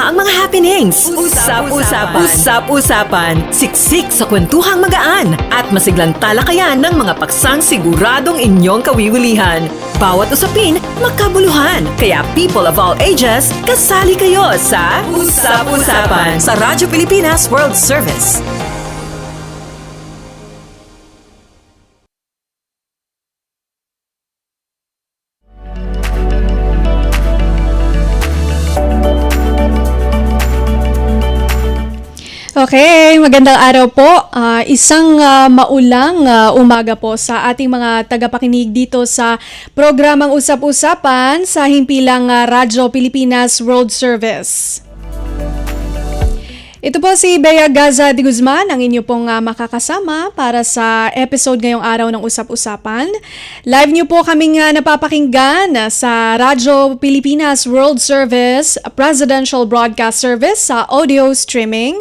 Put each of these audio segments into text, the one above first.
ang mga happenings. Usap-usapan. Siksik sa kwentuhang magaan at masiglang talakayan ng mga paksang siguradong inyong kawiwilihan. Bawat usapin, makabuluhan. Kaya people of all ages, kasali kayo sa Usap-usapan sa Radyo Pilipinas World Service. Okay, magandang araw po. Isang maulang umaga po sa ating mga tagapakinig dito sa programang Usap-usapan sa himpilang Radyo Pilipinas World Service. Ito po si Bea Gaza de Guzman, ang inyo pong makakasama para sa episode ngayong araw ng Usap-usapan. Live nyo po kaming napapakinggan sa Radyo Pilipinas World Service, Presidential Broadcast Service sa audio streaming.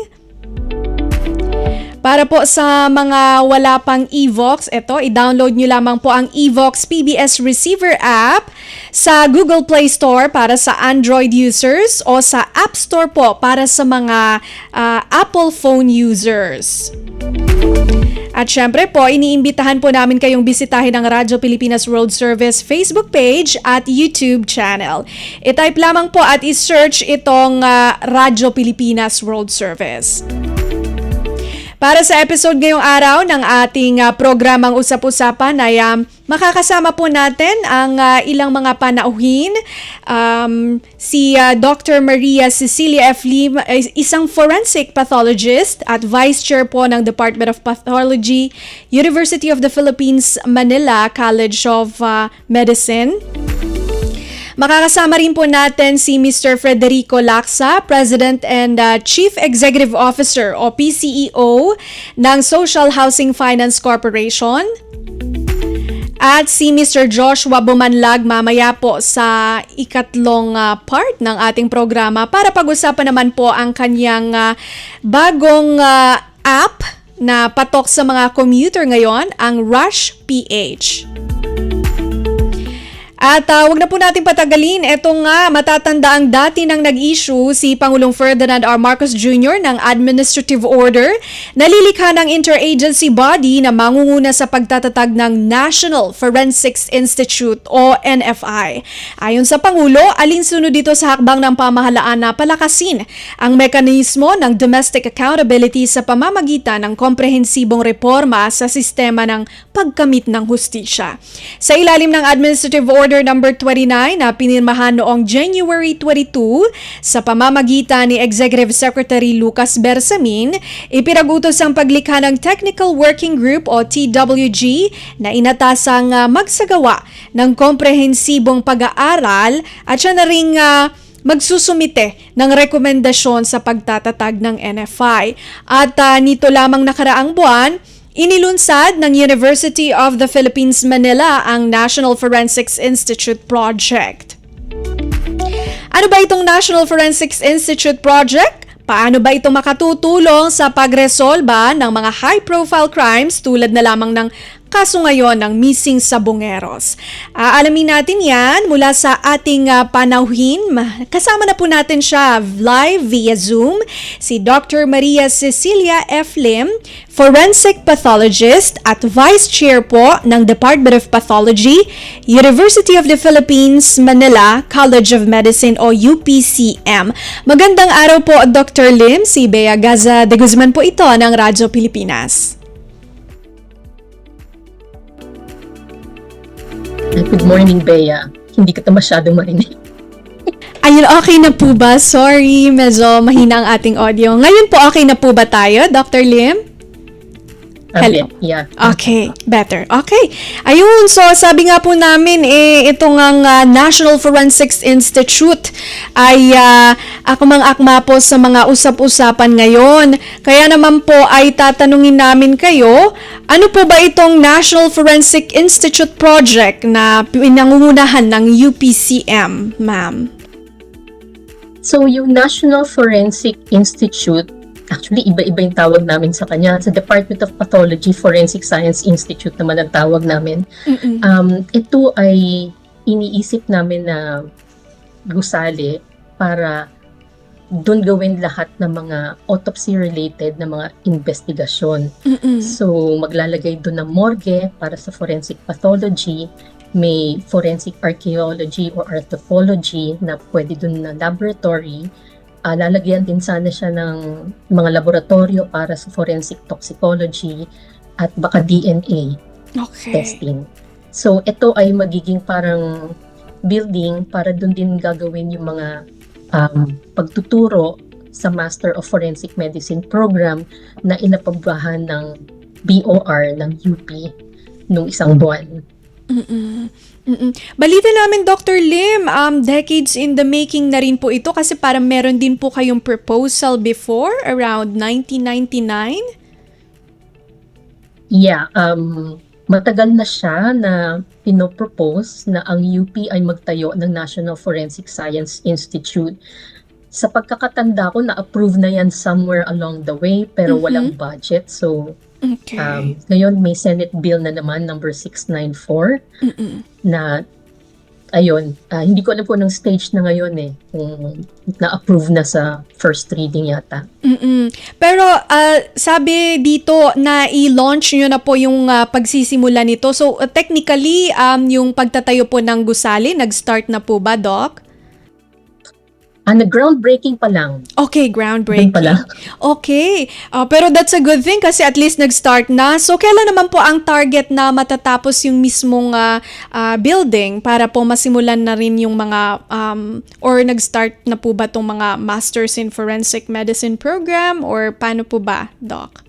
Para po sa mga wala pang Evox, i-download nyo lamang po ang Evox PBS Receiver app sa Google Play Store para sa Android users o sa App Store po para sa mga Apple phone users. At syempre po, iniimbitahan po namin kayong bisitahin ang Radyo Pilipinas World Service Facebook page at YouTube channel. I-type lamang po at i-search itong Radyo Pilipinas World Service. Para sa episode ngayong araw ng ating programang Usap-usapan ay makakasama po natin ang ilang mga panauhin. Si Dr. Maria Cecilia F. Lim, isang forensic pathologist at Vice Chair po ng Department of Pathology, University of the Philippines, Manila College of Medicine. Makakasama rin po natin si Mr. Federico Lacsa, President and Chief Executive Officer o PCEO ng Social Housing Finance Corporation. At si Mr. Joshua Bumanlag mamaya po sa ikatlong part ng ating programa para pag-usapan naman po ang kanyang bagong app na patok sa mga commuter ngayon, ang Rush PH. At wag na po natin patagalin, eto nga matatandaang dati nang nag-issue si Pangulong Ferdinand R. Marcos Jr. ng administrative order na lilikha ng interagency body na mangunguna sa pagtatatag ng National Forensics Institute o NFI. Ayon sa Pangulo, alinsunod dito sa hakbang ng pamahalaan na palakasin ang mekanismo ng domestic accountability sa pamamagitan ng komprehensibong reforma sa sistema ng pagkamit ng hustisya. Sa ilalim ng administrative order number 29 na pinirmahan noong January 22 sa pamamagitan ni Executive Secretary Lucas Bersamin, ipinagutos ang paglikha ng Technical Working Group o TWG na inatasang magsagawa ng komprehensibong pag-aaral at siya na ring magsusumite ng rekomendasyon sa pagtatatag ng NFI. At nito lamang nakaraang buwan, inilunsad ng University of the Philippines, Manila ang National Forensics Institute Project. Ano ba itong National Forensics Institute Project? Paano ba ito makatutulong sa pagresolba ng mga high-profile crimes tulad na lamang ng kaso ngayon ng missing sabongeros? Alamin natin yan mula sa ating panauhin. Kasama na po natin siya live via Zoom, si Dr. Maria Cecilia F. Lim, Forensic Pathologist at Vice Chair po ng Department of Pathology, University of the Philippines, Manila College of Medicine o UPCM. Magandang araw po, Dr. Lim. Si Bea Gaza de Guzman po ito ng Radyo Pilipinas. Good morning, Bea. Hindi kita masyadong marinig. Ayun, okay na po ba? Sorry, medyo mahina ang ating audio. Ngayon po okay na po ba tayo, Dr. Lim? Hello. Yeah. Okay, better. Okay. Ayun, so sabi nga po namin, itong ang National Forensics Institute ay akmang-akma po sa mga usap-usapan ngayon. Kaya naman po ay tatanungin namin kayo, ano po ba itong National Forensic Institute Project na pinangungunahan ng UPCM, ma'am? So, yung National Forensic Institute, actually, iba-iba yung tawag namin sa kanya. Sa Department of Pathology, Forensic Science Institute naman ang tawag namin. Ito ay iniisip namin na gusali para doon gawin lahat ng mga autopsy-related na mga investigasyon. So, maglalagay doon ng morgue para sa forensic pathology, may forensic archaeology or archaeology na pwede doon na laboratory. Lalagyan din sana siya ng mga laboratorio para sa forensic toxicology at baka DNA testing. So, ito ay magiging parang building para doon din gagawin yung mga pagtuturo sa Master of Forensic Medicine program na inapabrahan ng BOR ng UP nung isang buwan. Balita namin, Dr. Lim, decades in the making na rin po ito kasi parang meron din po kayong proposal before, around 1999? Yeah, matagal na siya na pinopropose na ang UP ay magtayo ng National Forensic Science Institute. Sa pagkakatanda ko, na-approve na yan somewhere along the way pero walang budget. So, ngayon may Senate Bill na naman, number 694, na ayun, hindi ko alam po ng stage na ngayon kung na-approve na sa first reading yata. Pero sabi dito na i-launch nyo na po yung pagsisimula nito. So technically, yung pagtatayo po ng gusali, nag-start na po ba, Doc? Groundbreaking pa lang. Okay, groundbreaking. Doon pala. Okay. Pero that's a good thing kasi at least nag-start na. So, kailan naman po ang target na matatapos yung mismong building para po masimulan na rin yung mga, or nag-start na po ba itong mga Masters in Forensic Medicine program or paano po ba, Doc?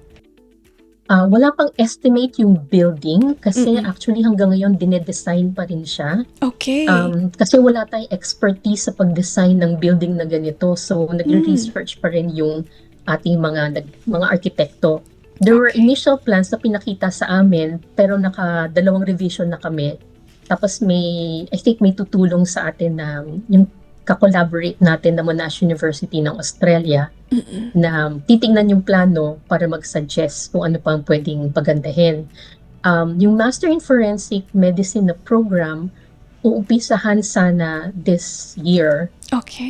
Wala pang estimate yung building kasi actually hanggang ngayon dinedesign pa rin siya. Okay. Kasi wala tayong expertise sa pag-design ng building na ganito. So, nagre-research pa rin yung ating mga arkitekto. There were initial plans na pinakita sa amin pero naka-2 revision na kami. Tapos I think may tutulong sa atin na yung ka-collaborate natin na Monash University ng Australia na titingnan yung plano para mag-suggest kung ano pang pwedeng pagandahin. Yung Master in Forensic Medicine na program, uumpisahan sana this year. Okay.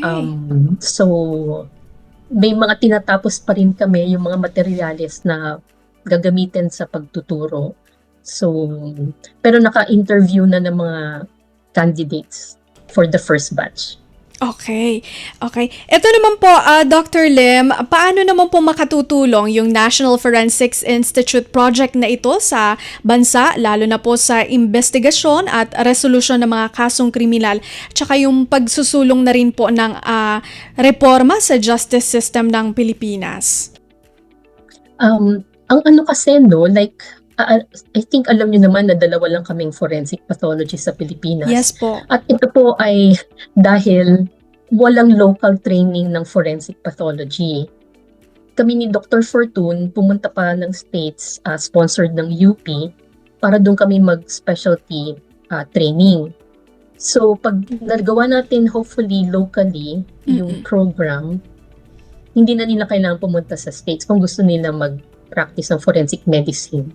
So, may mga tinatapos pa rin kami, yung mga materyales na gagamitin sa pagtuturo. So, pero naka-interview na ng mga candidates for the first batch. Okay. Ito naman po, Dr. Lim, paano naman po makatutulong yung National Forensics Institute project na ito sa bansa, lalo na po sa investigasyon at resolusyon ng mga kasong kriminal, tsaka yung pagsusulong na rin po ng reforma sa justice system ng Pilipinas? Ang kasi, I think alam niyo naman na 2 lang kaming forensic pathologists sa Pilipinas. Yes po. At ito po ay dahil walang local training ng forensic pathology. Kami ni Dr. Fortune pumunta pa ng States, sponsored ng UP, para doon kami mag-specialty training. So pag nagawa natin hopefully locally yung program, hindi na nila kailangan pumunta sa States kung gusto nila mag-practice ng forensic medicine.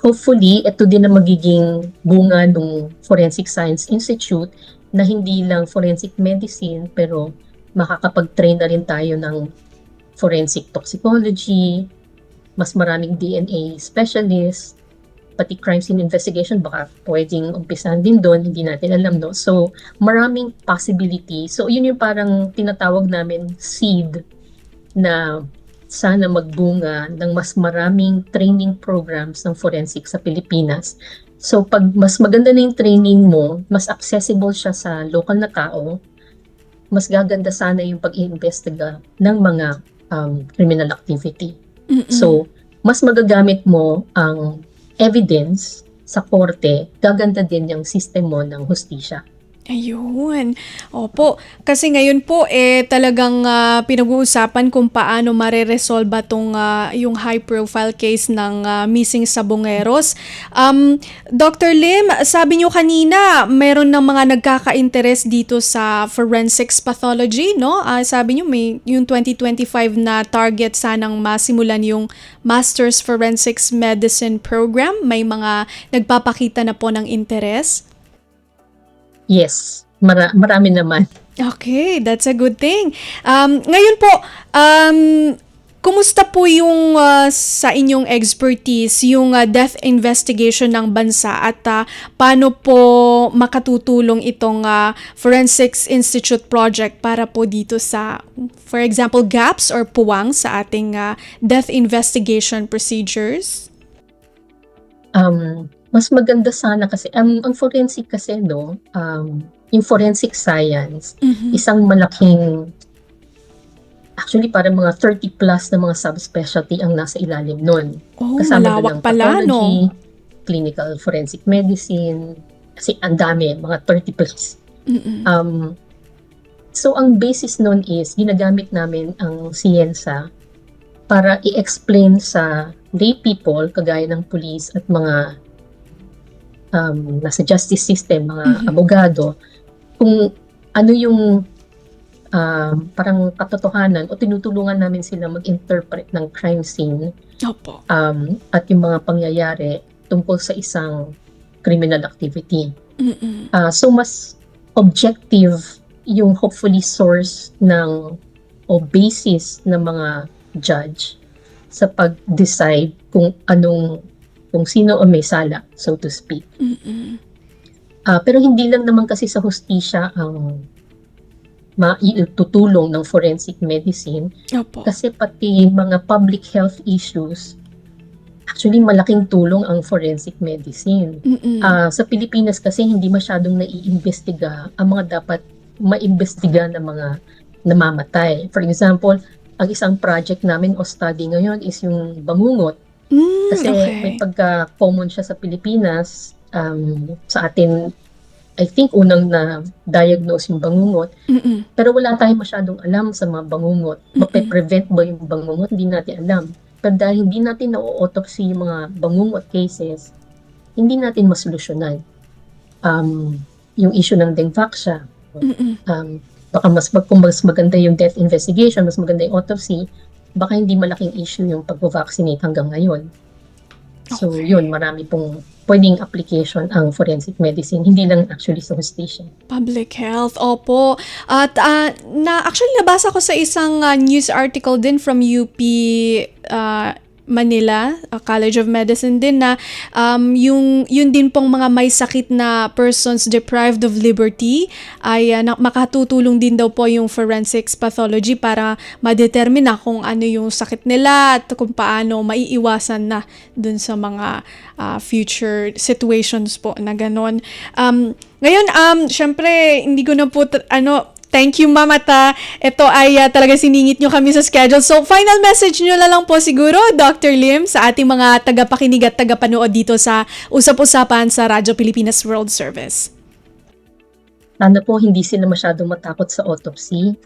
Hopefully, ito din na magiging bunga ng Forensic Science Institute na hindi lang forensic medicine pero makakapag-train na rin tayo ng forensic toxicology, mas maraming DNA specialist, pati crime scene investigation baka pwedeng umpisan din doon, hindi natin alam, no? So, maraming possibility. So, yun yung parang tinatawag namin seed na sana magbunga ng mas maraming training programs ng forensic sa Pilipinas. So pag mas maganda na yung training mo, mas accessible siya sa local na tao, mas gaganda sana yung pag-iimbestiga ng mga criminal activity. So mas magagamit mo ang evidence sa korte, gaganda din yung system mo ng hustisya. Ayun. Opo. Kasi ngayon po, talagang pinag-uusapan kung paano mareresolba tong yung high-profile case ng missing sabongeros. Dr. Lim, sabi nyo kanina, meron ng mga nagkaka-interest dito sa forensics pathology, no? Sabi nyo, may yung 2025 na target sanang masimulan yung Master's Forensics Medicine Program. May mga nagpapakita na po ng interest. Yes, marami naman. Okay, that's a good thing. Ngayon po, kumusta po yung sa inyong expertise, yung death investigation ng bansa at paano po makatutulong itong Forensics Institute project para po dito sa, for example, gaps or puwang sa ating death investigation procedures? Mas maganda sana kasi ang forensic kasi yung forensic science, isang malaking, actually parang mga 30 plus na mga subspecialty ang nasa ilalim nun. Oh, Kasama malawak doon ang pala, pathology, no? clinical forensic medicine, kasi ang dami, mga 30 plus. So ang basis nun is, ginagamit namin ang siyensya para i-explain sa lay people, kagaya ng police at mga nasa justice system, mga abogado, kung ano yung parang katotohanan o tinutulungan namin sila mag-interpret ng crime scene Opo. at yung mga pangyayari tungkol sa isang criminal activity. So mas objective yung hopefully source ng o basis ng mga judge sa pag-decide kung sino ang may sala, so to speak. Pero hindi lang naman kasi sa hustisya ang maitutulong ng forensic medicine. Opo. Kasi pati mga public health issues, actually malaking tulong ang forensic medicine. Sa Pilipinas kasi hindi masyadong naiimbestiga ang mga dapat maimbestiga na mga namamatay. For example, ang isang project namin o study ngayon is yung bangungot. Kasi may pagka-common siya sa Pilipinas. Sa atin, I think unang na-diagnose yung bangungot. Pero wala tayong masyadong alam sa mga bangungot. Mape-prevent ba yung bangungot? Hindi natin alam. Pero dahil hindi natin na-autopsy yung mga bangungot cases, hindi natin masolusyonan. Yung issue ng Dengvaxia. Baka kung mas maganda yung death investigation, mas maganda yung autopsy, baka hindi malaking issue yung pag-vaccinate hanggang ngayon. So yun, marami pong pwedeng application ang forensic medicine, hindi lang actually sa hustisya. Public health, opo. At actually nabasa ko sa isang news article din from UP Manila, College of Medicine din na yun din pong mga may sakit na persons deprived of liberty ay makatutulong din daw po yung forensics pathology para ma-determine kung ano yung sakit nila at kung paano maiiwasan na dun sa mga future situations po na ganon. Ngayon, syempre, hindi ko na po thank you, Ma'am, at ito ay talaga siningit nyo kami sa schedule. So, final message nyo na lang po siguro, Dr. Lim, sa ating mga tagapakinig at tagapanood dito sa Usap-Usapan sa Radyo Pilipinas World Service. Sana po hindi sila masyadong matakot sa autopsy.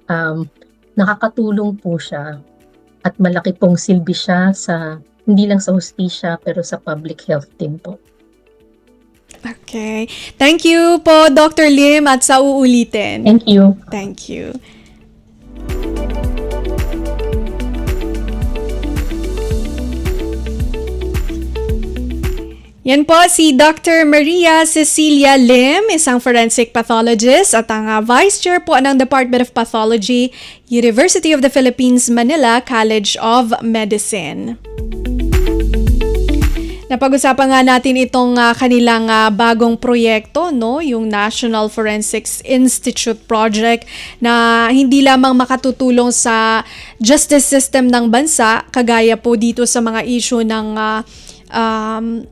Nakakatulong po siya at malaki pong silbi siya sa hindi lang sa hustisya pero sa public health din po. Okay. Thank you po, Dr. Lim, at sa uulitin. Thank you. Thank you. Yan po si Dr. Maria Cecilia Lim, isang forensic pathologist at ang Vice Chair po ng Department of Pathology, University of the Philippines, Manila College of Medicine. Napag-usapan nga natin itong kanilang bagong proyekto, no? Yung National Forensics Institute Project na hindi lamang makatutulong sa justice system ng bansa, kagaya po dito sa mga issue ng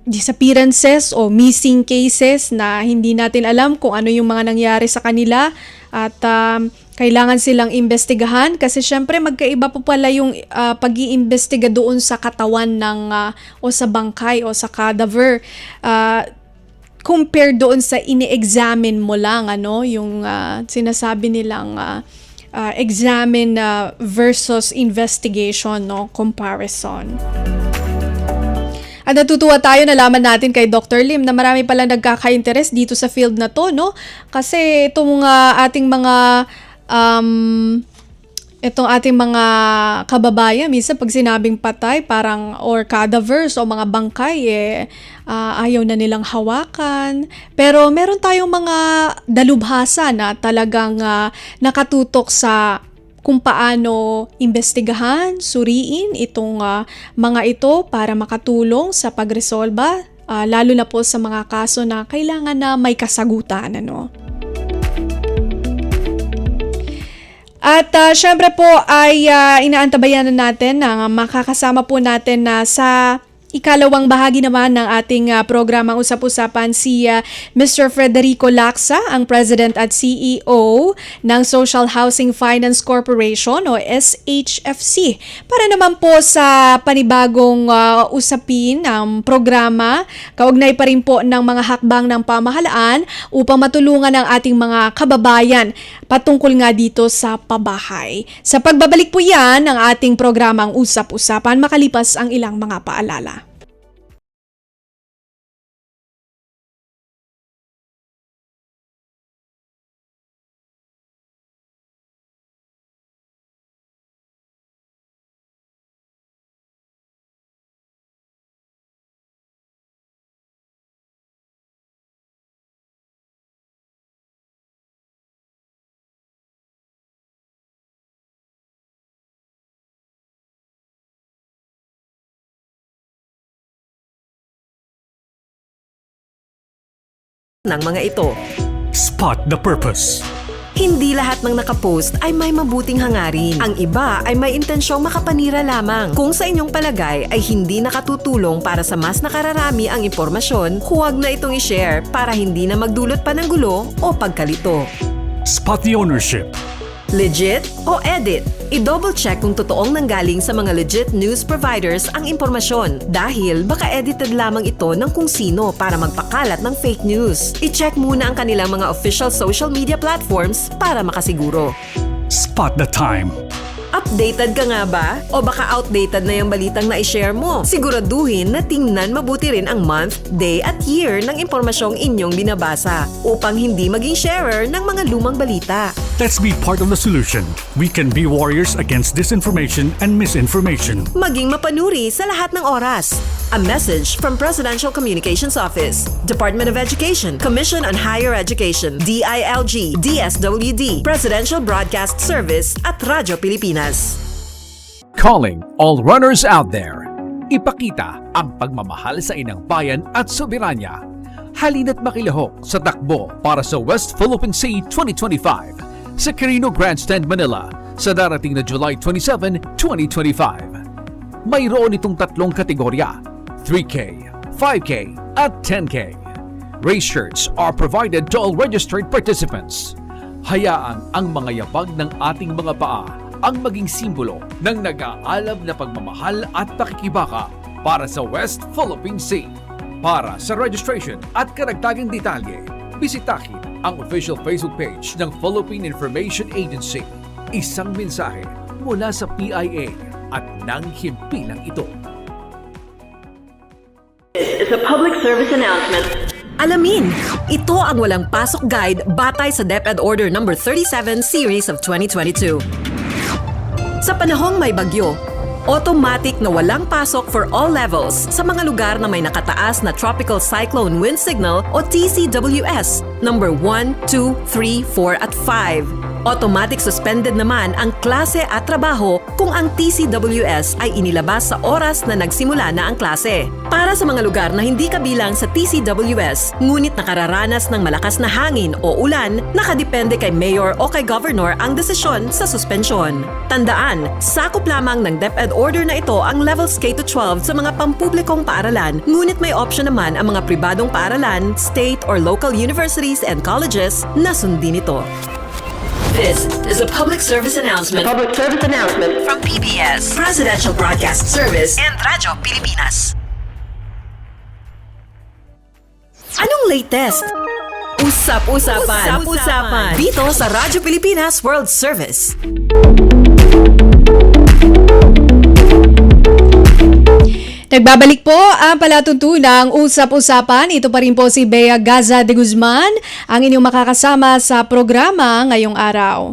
disappearances o missing cases na hindi natin alam kung ano yung mga nangyari sa kanila at kailangan silang imbestigahan kasi syempre magkaiba po pala yung pag-iimbestiga doon sa katawan ng o sa bangkay o sa cadaver compared doon sa ini-examine mo lang yung sinasabi nilang examine versus investigation, no, comparison. At natutuwa tayo, nalaman natin kay Dr. Lim na marami pala nagkaka-interest dito sa field na to, no? Kasi itong ating mga Itong ating mga kababayan, minsan pag sinabing patay, parang or cadavers o mga bangkay, ayaw na nilang hawakan. Pero meron tayong mga dalubhasa na talagang nakatutok sa kung paano imbestigahan, suriin itong mga ito para makatulong sa pagresolba, lalo na po sa mga kaso na kailangan na may kasagutan, ano. At syempre po ay inaantabayan na natin na makakasama po natin na sa ikalawang bahagi naman ng ating programang Usap-Usapan si Mr. Frederico Lacsa, ang President at CEO ng Social Housing Finance Corporation o SHFC. Para naman po sa panibagong usapin ng programa, kaugnay pa rin po ng mga hakbang ng pamahalaan upang matulungan ang ating mga kababayan patungkol nga dito sa pabahay. Sa pagbabalik po yan ng ating programang Usap-Usapan makalipas ang ilang mga paalala. Ng mga ito. Spot the purpose. Hindi lahat ng nakapost ay may mabuting hangarin. Ang iba ay may intensyong makapanira lamang. Kung sa inyong palagay ay hindi nakatutulong para sa mas nakararami ang impormasyon, huwag na itong i-share para hindi na magdulot pa ng gulo o pagkalito. Spot the ownership. Legit o edit? I-double check kung totoong nanggaling sa mga legit news providers ang impormasyon dahil baka edited lamang ito ng kung sino para magpakalat ng fake news. I-check muna ang kanilang mga official social media platforms para makasiguro. Spot the time. Updated ka nga ba? O baka outdated na yung balitang na-share mo? Siguraduhin na tingnan mabuti rin ang month, day at year ng impormasyong inyong binabasa upang hindi maging sharer ng mga lumang balita. Let's be part of the solution. We can be warriors against disinformation and misinformation. Maging mapanuri sa lahat ng oras. A message from Presidential Communications Office, Department of Education, Commission on Higher Education, DILG, DSWD, Presidential Broadcast Service at Radyo Pilipinas. Calling all runners out there. Ipakita ang pagmamahal sa inang bayan at soberanya. Halina't makilahok sa takbo para sa West Philippine Sea 2025 sa Quirino Grandstand, Manila sa darating na July 27, 2025. Mayroon itong tatlong kategorya, 3K, 5K, at 10K. Race shirts are provided to all registered participants. Hayaan ang mga yabag ng ating mga paa ang maging simbolo ng nag-aalab na pagmamahal at pakikibaka para sa West Philippine Sea. Para sa registration at karagdagang detalye, bisitahin ang official Facebook page ng Philippine Information Agency. Isang mensahe mula sa PIA at ng himpilang ito. This is a public service announcement. Alamin, ito ang walang pasok guide batay sa DepEd Order No. 37 Series of 2022. Sa panahong may bagyo, automatic na walang pasok for all levels sa mga lugar na may nakataas na Tropical Cyclone Wind Signal o TCWS number 1, 2, 3, 4 at 5. Automatic suspended naman ang klase at trabaho kung ang TCWS ay inilabas sa oras na nagsimula na ang klase. Para sa mga lugar na hindi kabilang sa TCWS, ngunit nakararanas ng malakas na hangin o ulan, nakadepende kay Mayor o kay Governor ang desisyon sa suspensyon. Tandaan, sakop lamang ng DepEd Order na ito ang levels K-12 sa mga pampublikong paaralan, ngunit may option naman ang mga pribadong paaralan, state or local universities and colleges na sundin ito. This is a public service announcement. From PBS, Presidential Broadcast Service, and Radyo Pilipinas. Anong latest? Usap-usapan. Dito sa Radyo Pilipinas World Service. Nagbabalik po ang palatuntunang Usap-Usapan. Ito pa rin po si Bea Gaza de Guzman, ang inyong makakasama sa programa ngayong araw.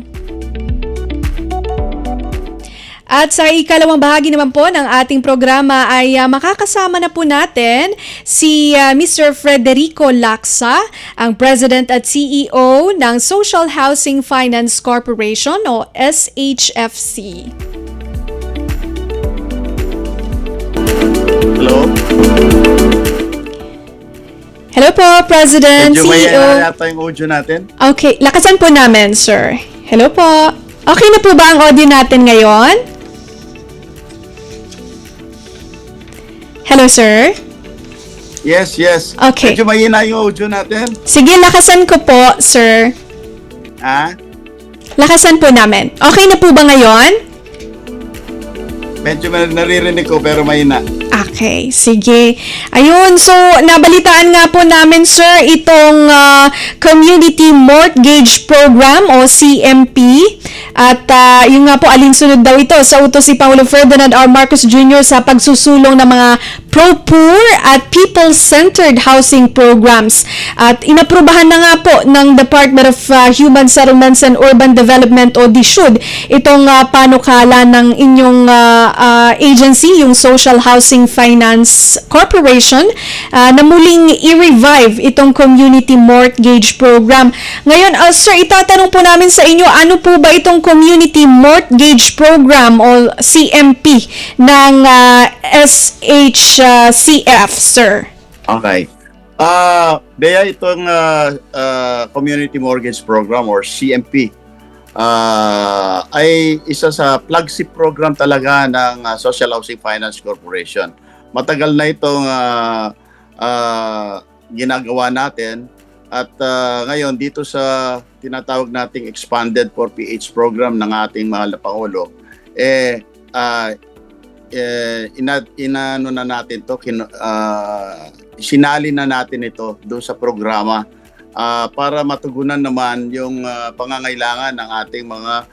At sa ikalawang bahagi naman po ng ating programa ay makakasama na po natin si Mr. Frederico Lacsa, ang President at CEO ng Social Housing Finance Corporation o SHFC. Hello? Hello po, President, Medyo may CEO. yata yung audio natin. Okay, lakasan po namin, sir. Hello po. Okay na po ba ang audio natin ngayon? Hello, sir? Yes, yes. Okay. Medyo mahina yung audio natin. Sige, lakasan ko po, sir. Ha? Lakasan po namin. Okay na po ba ngayon? Medyo naririnig ko pero mahina. Okay, sige. Ayun, so nabalitaan nga po namin, sir, itong Community Mortgage Program o CMP. At yun nga po, alinsunod daw ito sa utos si Pangulong Ferdinand R. Marcos Jr. sa pagsusulong ng mga pro-poor at people-centered housing programs. At inaprubahan na nga po ng Department of Human Settlements and Urban Development o DSUD itong panukala ng inyong agency, yung Social Housing Finance Corporation, na muling i-revive itong Community Mortgage Program. Ngayon, sir, itatanong po namin sa inyo, ano po ba itong Community Mortgage Program o CMP ng SHCF, sir? Okay. Bea, itong Community Mortgage Program or CMP ay isa sa flagship program talaga ng Social Housing Finance Corporation. Matagal na itong ginagawa natin at ngayon dito sa tinatawag nating Expanded 4PH program ng ating mahal na Pangulo, inano na natin to, sinali na natin ito doon sa programa para matugunan naman yung pangangailangan ng ating mga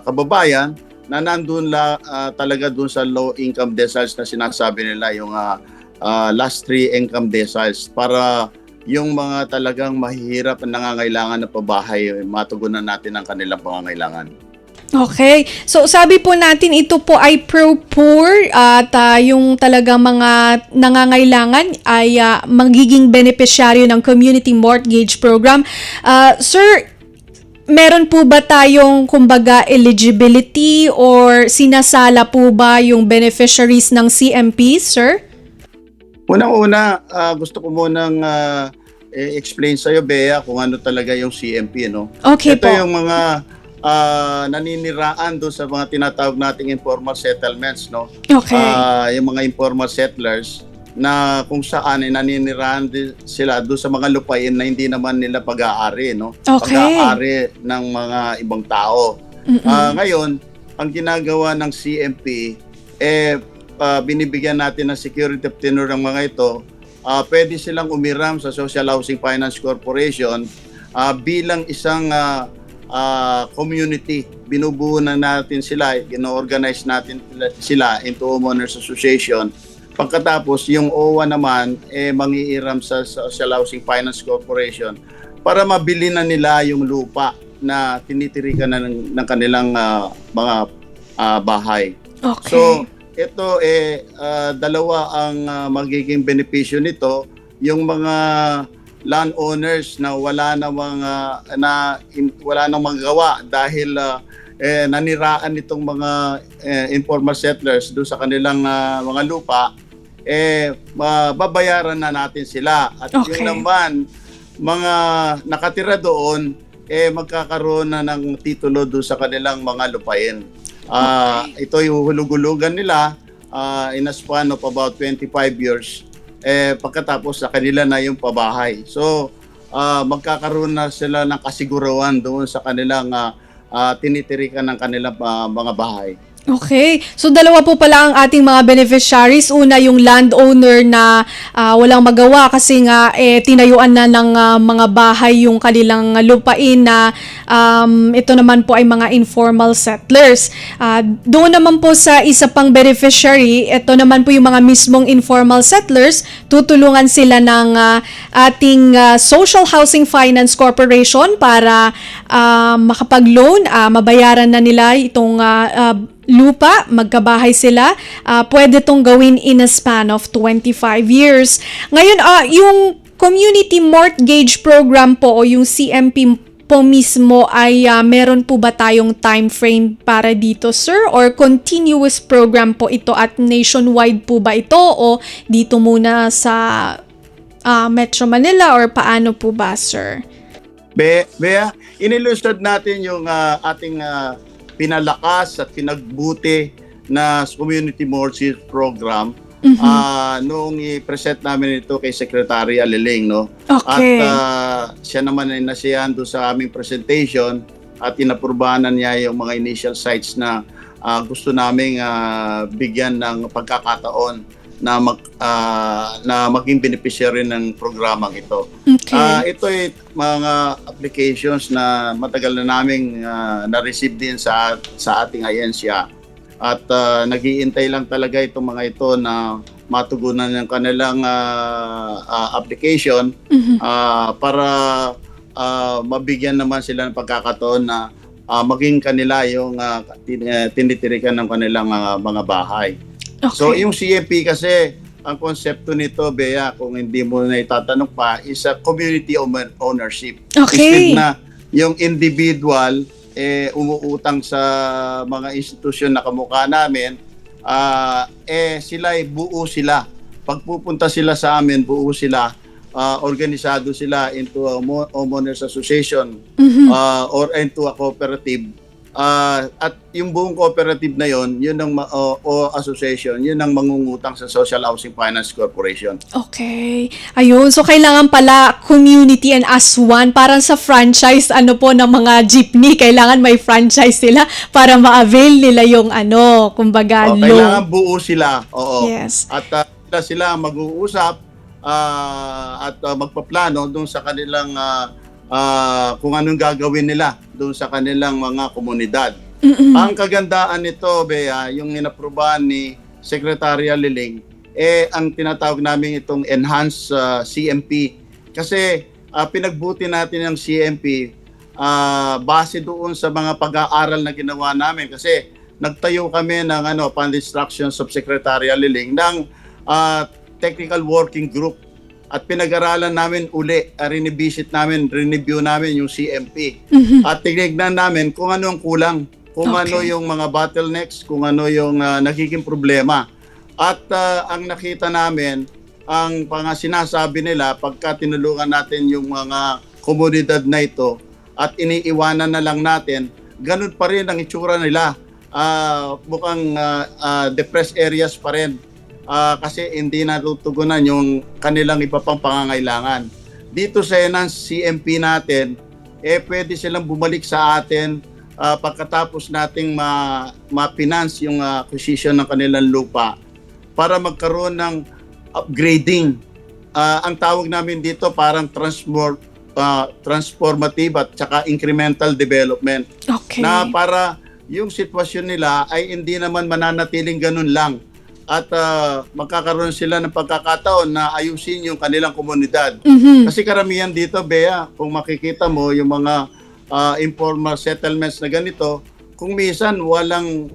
kababayan na nandun talaga doon sa low income deciles na sinasabi nila, yung last 3 income deciles, para yung mga talagang mahihirap at nangangailangan ng pabahay, matugunan natin ang kanilang pangangailangan. Okay. So, sabi po natin, ito po ay pro-poor at yung talagang mga nangangailangan ay magiging beneficiaryo ng Community Mortgage Program. Sir, meron po ba tayong, kumbaga, eligibility or sinasala po ba yung beneficiaries ng CMP, sir? Unang-una, gusto ko munang explain sa'yo, Bea, kung ano talaga yung CMP, no? Okay Ito po. yung mga naniniraan doon sa mga tinatawag nating informal settlements, no? Okay. Yung mga informal settlers na kung saan ay naniniraan sila doon sa mga lupain na hindi naman nila pag-aari, no? Okay. Pag-aari ng mga ibang tao. Ngayon, ang ginagawa ng CMP, binibigyan natin ng security of tenure ng mga ito. Pwede silang umiram sa Social Housing Finance Corporation bilang isang community. Binubuo na natin sila, ino-organize natin sila into homeowners association. Pagkatapos, yung OWA naman mangiiram sa Social Housing Finance Corporation para mabili na nila yung lupa na tinitirikan na ng kanilang mga bahay. Okay. So, ito dalawa ang magiging benepisyo nito, yung mga landowners na wala nang magawa dahil naniraan itong mga informal settlers doon sa kanilang mga lupa, mababayaran na natin sila. At Okay. yung naman mga nakatira doon magkakaroon na ng titulo doon sa kanilang mga lupain. Ito yung hulugulugan nila in a span of about 25 years. Pagkatapos sa kanila na yung pabahay. So, magkakaroon na sila ng kasiguruhan doon sa kanilang tinitirikan ng kanilang mga bahay. Okay. So, dalawa po pala ang ating mga beneficiaries. Una, yung landowner na walang magawa kasi nga tinayuan na ng mga bahay yung kanilang lupain na ito naman po ay mga informal settlers. Doon naman po sa isa pang beneficiary, ito naman po yung mga mismong informal settlers, tutulungan sila ng ating Social Housing Finance Corporation para makapag-loan, mabayaran na nila itong lupa, magkabahay sila, pwede tong gawin in a span of 25 years. Ngayon, yung Community Mortgage Program po o yung CMP po mismo ay meron po ba tayong time frame para dito, sir? Or continuous program po ito at nationwide po ba ito o dito muna sa Metro Manila or paano po ba, sir? Bea, inilusad natin yung ating pinalakas at pinagbuti na community mortgage program noong i-present namin ito kay Secretary Aliling, no? Okay. At siya naman ay nasiyahan doon sa aming presentation at inaprubahanan niya yung mga initial sites na gusto naming bigyan ng pagkakataon na maging beneficiary ng programang ito. Okay. Ito ay mga applications na matagal na naming na-receive din sa ating ahensya. At nag-iintay lang talaga itong mga ito na matugunan ng kanilang application para mabigyan naman sila ng pagkakataon na maging kanila yung tinitirikan ng kanilang mga bahay. Okay. So yung CMP kasi, ang konsepto nito, Bea, kung hindi mo na itatanong pa, is a community ownership. Okay. Instead na yung individual umuutang sa mga institusyon na kamukha namin, sila ay buo sila. Pagpupunta sila sa amin, buo sila, organisado sila into a homeowners association or into a cooperative. At yung buong cooperative na yun ang o association, yun ang mangungutang sa Social Housing Finance Corporation. Okay. Ayun. So, kailangan pala community and as one. Parang sa franchise, ng mga jeepney. Kailangan may franchise sila para ma-avail nila yung kumbaga, loan. Kailangan buo sila. Oo. Yes. At sila mag-uusap at magpaplano doon sa kanilang kung anong gagawin nila doon sa kanilang mga komunidad. Ang kagandaan nito, Bea, yung inaprubahan ni Secretary Aliling, ang tinatawag namin itong enhanced CMP. Kasi pinagbuti natin ang CMP base doon sa mga pag-aaral na ginawa namin. Kasi nagtayo kami ng upon the instructions of Secretary Aliling ng technical working group. At pinag-aralan namin uli, review namin yung CMP. At tinignan namin kung ano ang kulang, kung ano yung mga bottlenecks, kung ano yung nagiging problema. At ang nakita namin, ang sinasabi nila, pagka tinulungan natin yung mga komunidad na ito at iniiwanan na lang natin, ganun pa rin ang itsura nila. Mukhang depressed areas pa rin. Kasi hindi natutugunan yung kanilang iba pang pangangailangan. Dito sa enhanced CMP natin, pwede silang bumalik sa atin pagkatapos nating ma-finance yung acquisition ng kanilang lupa para magkaroon ng upgrading. Ang tawag namin dito parang transformative at saka incremental development. Okay. Na para yung sitwasyon nila ay hindi naman mananatiling ganun lang. At magkakaroon sila ng pagkakataon na ayusin yung kanilang komunidad. Kasi karamihan dito, Bea, kung makikita mo yung mga informal settlements na ganito, kung minsan walang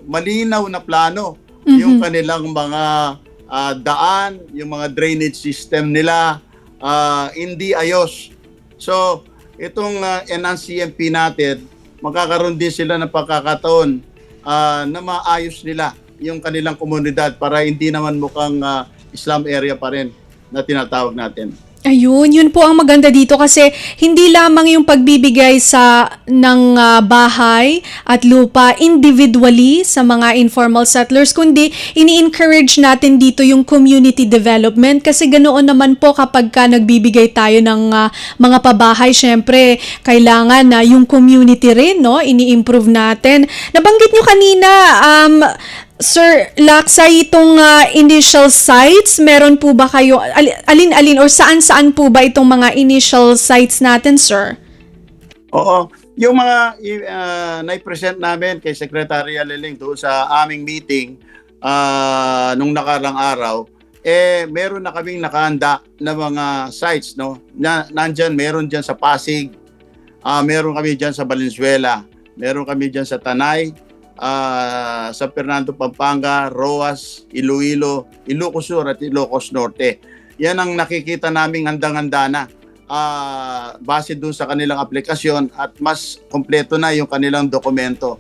malinaw na plano yung kanilang mga daan, yung mga drainage system nila, hindi ayos. So, itong enhanced CMP natin, magkakaroon din sila ng pagkakataon na maayos nila yung kanilang komunidad para hindi naman mukhang slum area pa rin na tinatawag natin. Ayun, yun po ang maganda dito kasi hindi lamang yung pagbibigay ng bahay at lupa individually sa mga informal settlers, kundi ini-encourage natin dito yung community development kasi ganoon naman po kapag ka nagbibigay tayo ng mga pabahay, syempre kailangan na yung community rin, no? Ini-improve natin. Nabanggit nyo kanina, Sir Laksay, itong initial sites, meron po ba kayo, alin-alin or saan-saan po ba itong mga initial sites natin, sir? Oo. Yung mga na-present namin kay Secretary Aliling doon sa aming meeting nung nakarang araw, meron na kaming nakahanda na mga sites, no? Meron dyan sa Pasig, meron kami dyan sa Valenzuela, meron kami dyan sa Tanay, San Fernando, Pampanga, Roas, Iloilo, Ilocos Sur at Ilocos Norte. Yan ang nakikita naming handang-handa na base dun sa kanilang aplikasyon at mas kompleto na yung kanilang dokumento.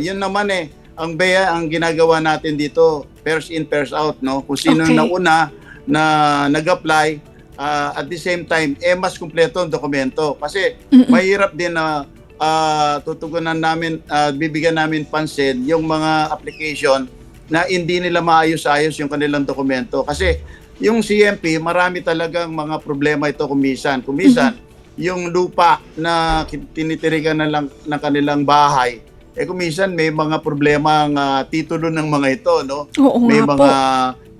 Yun naman ang BEA, ang ginagawa natin dito, first in, first out, no? Kung sino Okay. nauna na nag-apply, at the same time, mas kompleto ang dokumento. Kasi mahirap din na tutugunan namin, bibigyan namin pansin yung mga application na hindi nila maayos-ayos yung kanilang dokumento. Kasi yung CMP, marami talagang mga problema ito kumisan. Kumisan, yung lupa na tinitirikan na lang ng kanilang bahay, kumisan may mga problema ang titulo ng mga ito, no? Oo May nga po. mga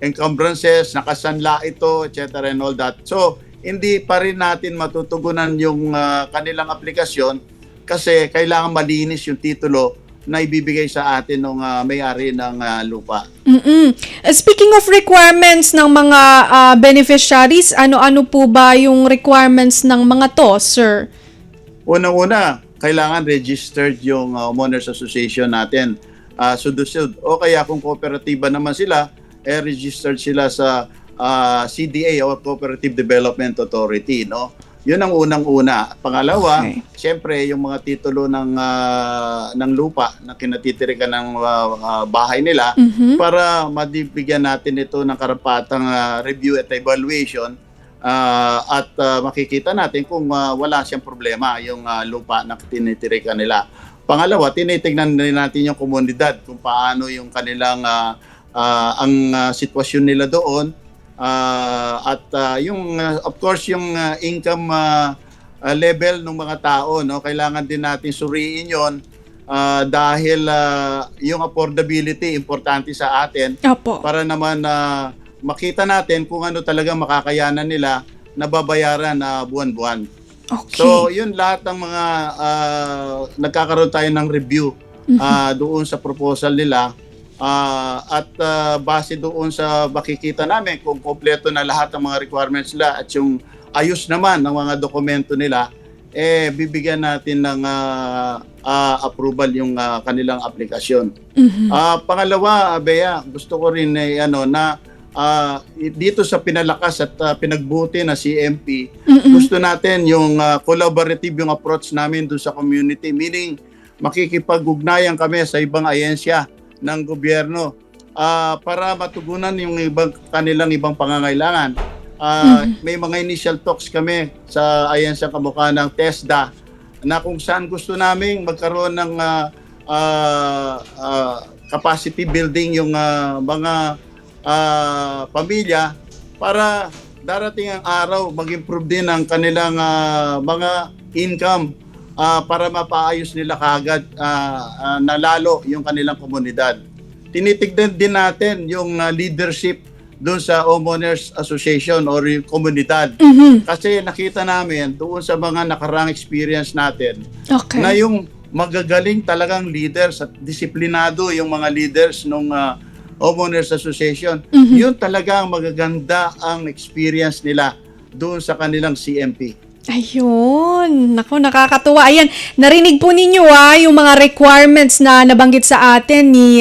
encumbrances, nakasanla ito, etc. and all that. So, hindi pa rin natin matutugunan yung kanilang aplikasyon kasi kailangan malinis yung titulo na ibibigay sa atin ng may-ari ng lupa. Speaking of requirements ng mga beneficiaries, ano-ano po ba yung requirements ng mga to, sir? Unang-una, kailangan registered yung homeowners association natin. Sudusud. O kaya kung kooperatiba naman sila, registered sila sa CDA o Cooperative Development Authority, no? Yun ang unang-una. Pangalawa, Okay. siyempre yung mga titulo ng lupa na kinatitirikan ng bahay nila para mabigyan natin ito ng karapatang review at evaluation at makikita natin kung wala siyang problema yung lupa na tinitirikan nila. Pangalawa, tinitingnan din natin yung komunidad kung paano yung kanilang ang sitwasyon nila doon. At yung of course yung income level ng mga tao, no, kailangan din natin suriin yon dahil yung affordability importante sa atin Opo. para naman makita natin kung ano talaga makakayanan nila na babayaran na buwan-buwan. Okay. So yun lahat ng mga nagkakaroon tayo ng review doon sa proposal nila. At base doon sa makikita namin kung kompleto na lahat ng mga requirements nila at yung ayos naman ng mga dokumento nila, bibigyan natin ng approval yung kanilang aplikasyon. Pangalawa, Bea, gusto ko rin na dito sa pinalakas at pinagbuti na CMP, gusto natin yung collaborative yung approach namin doon sa community, meaning makikipag-ugnayan kami sa ibang ahensya ng gobyerno para matugunan yung kanilang ibang pangangailangan. May mga initial talks kami sa ahensya kamukha ng TESDA na kung saan gusto namin magkaroon ng capacity building yung mga pamilya para darating ang araw mag-improve din ang kanilang mga income para mapaayos nila kaagad na lalo yung kanilang komunidad. Tinitignan din natin yung leadership doon sa Homeowners Association or yung komunidad. Kasi nakita namin doon sa mga nakarang experience natin Okay. na yung magagaling talagang leaders at disiplinado yung mga leaders ng Homeowners Association, yun talagang magaganda ang experience nila doon sa kanilang CMP. Ayun. Naku, nakakatuwa. Ayan, narinig po ninyo yung mga requirements na nabanggit sa atin ni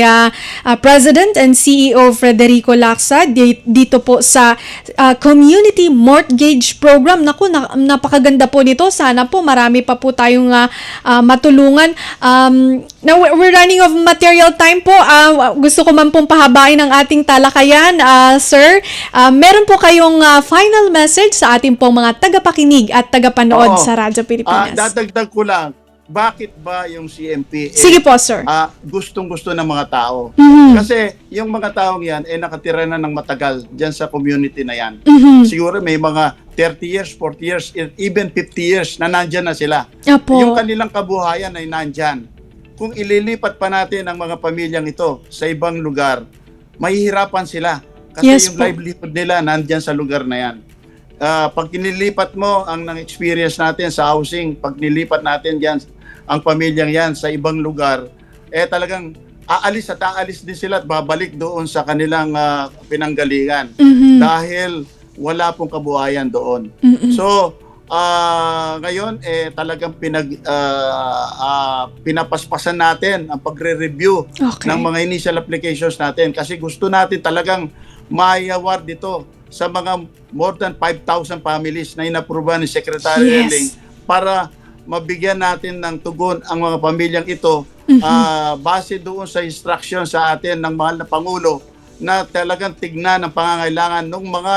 President and CEO Frederico Lacsa dito po sa Community Mortgage Program. Naku, napakaganda po nito. Sana po marami pa po tayong matulungan. Now, we're running of material time po. Gusto ko man pong pahabain ang ating talakayan, sir. Meron po kayong final message sa ating pong mga tagapakinig at tagapanood Oo. sa Radyo Pilipinas. Dadagdag ko lang, bakit ba yung CMP Sige po, sir. gustong-gusto ng mga tao? Kasi yung mga taong yan nakatira na ng matagal dyan sa community na yan. Siguro may mga 30 years, 40 years, even 50 years na nandyan na sila. Apo. Yung kanilang kabuhayan ay nandyan. Kung ililipat pa natin ang mga pamilyang ito sa ibang lugar, mahihirapan sila. Kasi Yes yung po. livelihood nila nandyan sa lugar na yan. Pag nilipat mo ang experience natin sa housing, pag nilipat natin diyan ang pamilyang yan sa ibang lugar, talagang aalis din sila at babalik doon sa kanilang pinanggalingan dahil wala pong kabuhayan doon. So, ngayon talagang pinapaspasan natin ang pagre-review ng mga initial applications natin kasi gusto natin talagang mai-award dito sa mga more than 5,000 families na inaprubahan ni Secretary Reling para mabigyan natin ng tugon ang mga pamilyang ito base doon sa instruction sa atin ng mahal na Pangulo na talagang tignan ang pangangailangan ng mga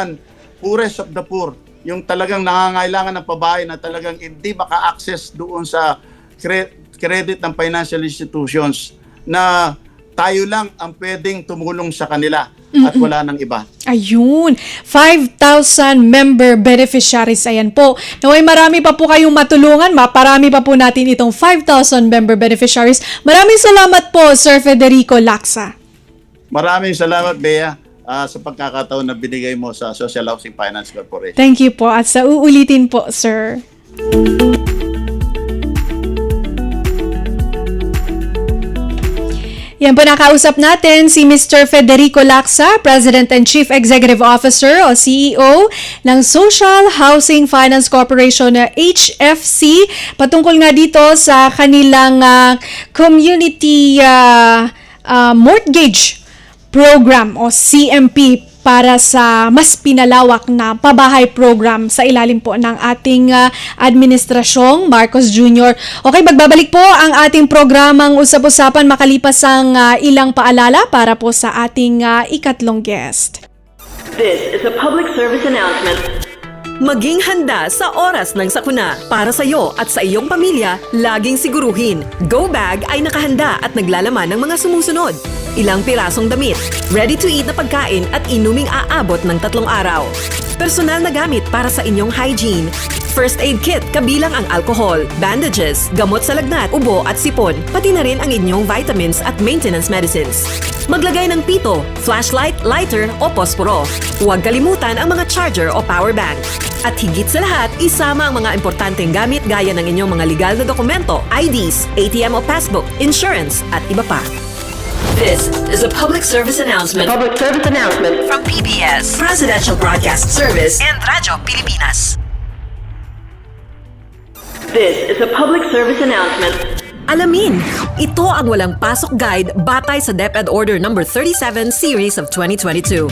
poorest of the poor, yung talagang nangangailangan ng pabahay na talagang hindi maka-access doon sa credit ng financial institutions na tayo lang ang pwedeng tumulong sa kanila at wala nang iba. Ayun, 5,000 member beneficiaries. Ayan po. Naway marami pa po kayong matulungan. Maparami pa po natin itong 5,000 member beneficiaries. Maraming salamat po, Sir Federico Lacsa. Maraming salamat, Bea, sa pagkakataon na binigay mo sa Social Housing Finance Corporation. Thank you po. At sa uulitin po, Sir. Yan po, nakausap natin si Mr. Federico Lacsa, President and Chief Executive Officer o CEO ng Social Housing Finance Corporation na HFC, patungkol nga dito sa kanilang community mortgage program o CMP para sa mas pinalawak na pabahay program sa ilalim po ng ating administrasyong Marcos Jr. Okay, magbabalik po ang ating programang Usap-Usapan makalipas ang ilang paalala para po sa ating ikatlong guest. This is a public service announcement. Maging handa sa oras ng sakuna. Para sa iyo at sa iyong pamilya, laging siguruhin. Go Bag ay nakahanda at naglalaman ng mga sumusunod. Ilang pirasong damit, ready-to-eat na pagkain at inuming aabot ng 3 araw. Personal na gamit para sa inyong hygiene. First aid kit kabilang ang alcohol, bandages, gamot sa lagnat, ubo at sipon, pati na rin ang inyong vitamins at maintenance medicines. Maglagay ng pito, flashlight, lighter o posporo. Huwag kalimutan ang mga charger o power bank. At higit sa lahat, isama ang mga importanteng gamit gaya ng inyong mga legal na dokumento, IDs, ATM o passbook, insurance at iba pa. This is a public service announcement. Public service announcement from PBS, Presidential Broadcast Service, and Radyo Pilipinas. This is a public service announcement. Alamin, ito ang walang pasok guide batay sa DepEd Order No. 37 Series of 2022.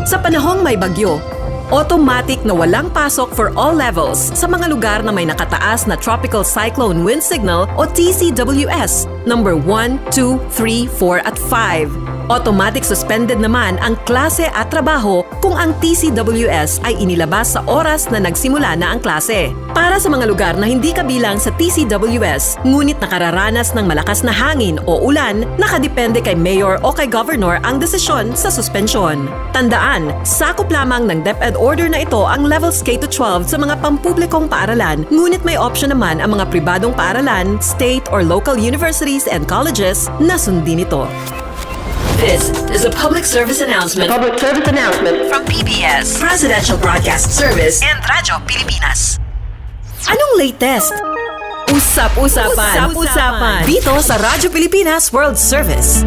Sa panahong may bagyo, automatic na walang pasok for all levels sa mga lugar na may nakataas na Tropical Cyclone Wind Signal o TCWS number 1, 2, 3, 4 at 5. Automatic suspended naman ang klase at trabaho kung ang TCWS ay inilabas sa oras na nagsimula na ang klase. Para sa mga lugar na hindi kabilang sa TCWS, ngunit nakararanas ng malakas na hangin o ulan, nakadepende kay Mayor o kay Governor ang desisyon sa suspensyon. Tandaan, sakop lamang ng DepEd Order na ito ang levels K-12 sa mga pampublikong paaralan, ngunit may option naman ang mga pribadong paaralan, state or local universities and colleges na sundin ito. This is a public service announcement. Public service announcement from PBS, Presidential Broadcast Service, and Radyo Pilipinas. Anong latest? Usap-usapan. Usap-usapan. Dito sa Radyo Pilipinas World Service.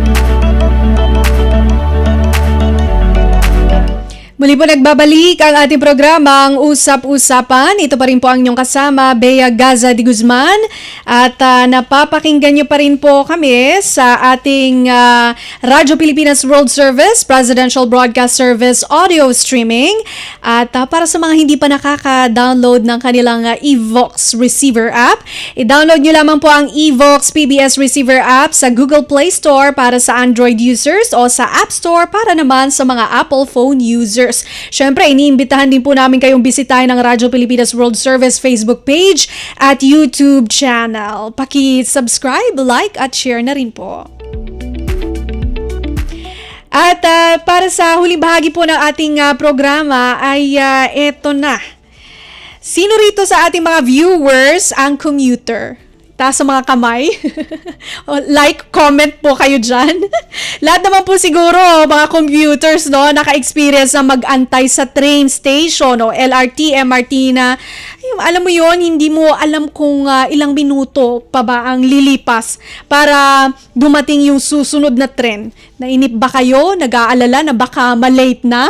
Muli po nagbabalik ang ating programang Usap-Usapan. Ito pa rin po ang inyong kasama, Bea Gaza de Guzman. At napapakinggan nyo pa rin po kami sa ating Radyo Pilipinas World Service, Presidential Broadcast Service audio streaming. At para sa mga hindi pa nakaka-download ng kanilang Evox Receiver app, i-download nyo lamang po ang Evox PBS Receiver app sa Google Play Store para sa Android users o sa App Store para naman sa mga Apple phone users. Siyempre, iniimbitahan din po namin kayong bisitahin ang Radyo Pilipinas World Service Facebook page at YouTube channel. Paki-subscribe, like at share na rin po. At para sa huling bahagi po ng ating programa ay eto na. Sino rito sa ating mga viewers ang commuter? Taas sa mga kamay. Like, comment po kayo dyan. Lahat naman po siguro, mga commuters, no, naka-experience na mag-antay sa train station o LRT, MRT na, alam mo yon, hindi mo alam kung ilang minuto pa ba ang lilipas para dumating yung susunod na tren. Nainip ba kayo? Nag-aalala na baka malate na?